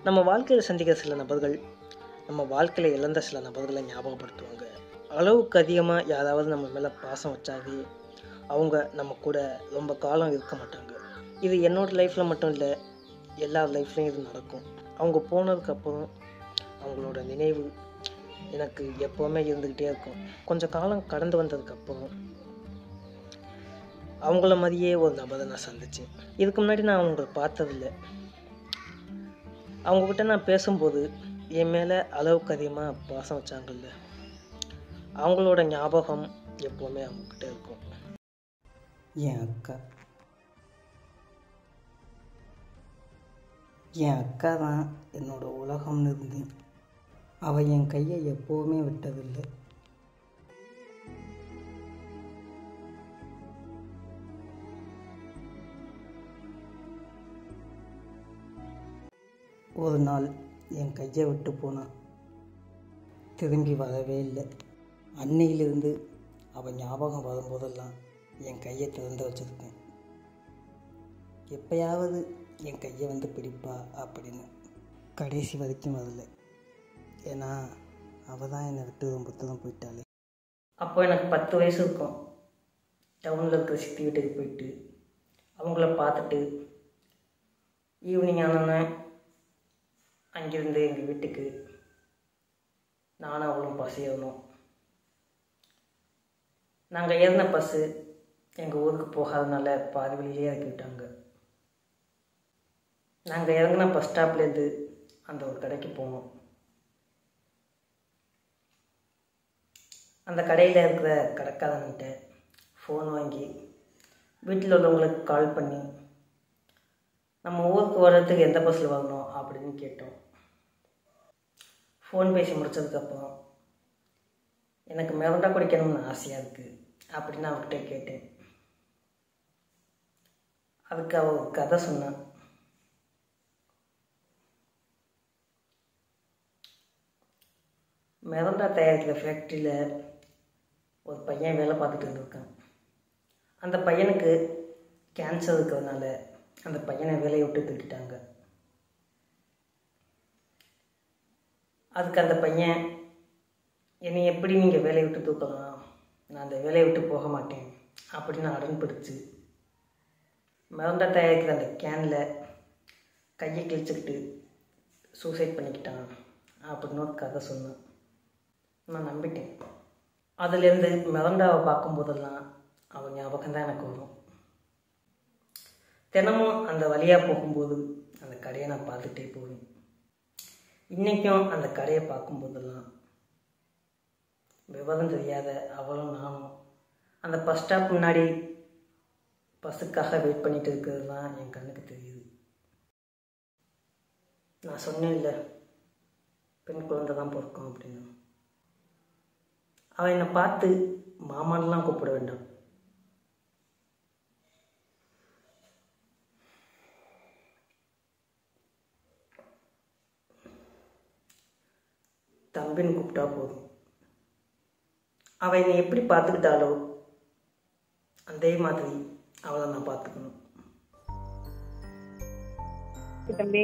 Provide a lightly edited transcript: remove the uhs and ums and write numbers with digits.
நம்ம வாழ்க்கையில் சந்திக்கிற சில நபர்கள் நம்ம வாழ்க்கையில் இழந்த சில நபர்களை ஞாபகப்படுத்துவாங்க. அளவுக்கு அதிகமாக யாராவது நம்ம மேலே பாசம் வச்சாவே அவங்க நம்ம கூட ரொம்ப காலம் இருக்க மாட்டாங்க. இது என்னோடய லைஃப்பில் மட்டும் இல்லை, எல்லா லைஃப்லேயும் இது நடக்கும். அவங்க போனதுக்கப்புறம் அவங்களோட நினைவு எனக்கு எப்போவுமே இருந்துக்கிட்டே இருக்கும். கொஞ்சம் காலம் கடந்து வந்ததுக்கப்புறம் அவங்கள மாதிரியே ஒரு நபரை நான் சந்தித்தேன். இதுக்கு முன்னாடி நான் அவங்கள பார்த்ததில்லை. அவங்கக்கிட்ட நான் பேசும்போது என் மேலே அளவுக்கு அதிகமாக பாசம் வச்சாங்கல்ல, அவங்களோட ஞாபகம் எப்போவுமே அவங்கக்கிட்ட இருக்கும். என் அக்கா தான் என்னோடய உலகம்னு இருந்தேன். அவள் என் கையை எப்போவுமே விட்டதில்லை. ஒரு நாள் என் கையை விட்டு போனான். திரும்பி வரவே இல்லை. அன்னையிலிருந்து அவள் ஞாபகம் வரும்போதெல்லாம் என் கையை திறந்து வச்சுருக்கேன். எப்பயாவது என் கையை வந்து பிடிப்பா அப்படின்னு. கடைசி வரைக்கும் வரல. ஏன்னா அவள் தான் என்னை விட்டு ரொம்ப தூரம் போயிட்டாளே. அப்போ எனக்கு 10 வயசு இருக்கும். டவுனில் இருக்கிற சித்தி வீட்டுக்கு போயிட்டு அவங்கள பார்த்துட்டு ஈவினிங் ஆனோன்னே அங்கேருந்து எங்கள் வீட்டுக்கு நானும் அவளும் பஸ் ஏறணும். நாங்கள் ஏறின பஸ்ஸு எங்கள் ஊருக்கு போகாதனால பாதி வழியிலே இறக்கி விட்டாங்க. நாங்கள் இறங்கின பஸ் ஸ்டாப்லேருந்து அந்த ஒரு கடைக்கு போனோம். அந்த கடையில் இருக்கிற கடைக்காரன்கிட்ட ஃபோன் வாங்கி வீட்டில் உள்ளவங்களுக்கு கால் பண்ணி நம்ம ஊருக்கு வர்றதுக்கு எந்த பஸ்ஸில் வரணும் அப்படின்னு கேட்டோம். ஃபோன் பேசி முடித்ததுக்கப்புறம் எனக்கு மிரண்டா குடிக்கணும்னு ஆசையாக இருக்குது அப்படின்னு அவர்கிட்ட கேட்டேன். அதுக்கு அவள் ஒரு கதை சொன்னான். மிரண்டா தயாரிக்கிற ஃபேக்ட்ரியில் ஒரு பையன் வேலை பார்த்துட்டு இருந்திருக்கான். அந்த பையனுக்கு கேன்சர் இருக்கிறதுனால அந்த பையனை வேலையை விட்டு தூக்கிட்டாங்க. அதுக்கு அந்த பையன், என்னை எப்படி நீங்கள் வேலையை விட்டு தூக்கலாம், நான் அந்த வேலையை விட்டு போக மாட்டேன் அப்படின்னு அடம் பிடிச்சி மிரண்டா தயாரிக்கிற அந்த கேனில் கையை கிழிச்சிக்கிட்டு சூசைட் பண்ணிக்கிட்டான் அப்படின்னு ஒரு கதை சொன்னேன். நான் நம்பிட்டேன். அதுலேருந்து மிரண்டாவை பார்க்கும்போதெல்லாம் அவள் ஞாபகம் தான் எனக்கு வரும். தினமும் அந்த வழியாக போகும்போது அந்த கடையை நான் பார்த்துட்டே போவேன். இன்றைக்கும் அந்த கடையை பார்க்கும்போதெல்லாம் விவரம் தெரியாத அவளும் நானும் அந்த பஸ் ஸ்டாப் முன்னாடி பஸ்ஸுக்காக வெயிட் பண்ணிட்டு இருக்கிறது தான் என் கண்ணுக்கு தெரியுது. நான் சொன்னேன் இல்லை, பெண் குழந்தை தான் பிறக்கும் அப்படின்னு. அவன் என்னை பார்த்து மாமான்லாம் கூப்பிட வேண்டாம், தம்பின்னு கூப்பிட்டா போதும். அவள் என்னை எப்படி பார்த்துக்கிட்டாலோ அதே மாதிரி அவளை நான் பார்த்துக்கணும். தம்பி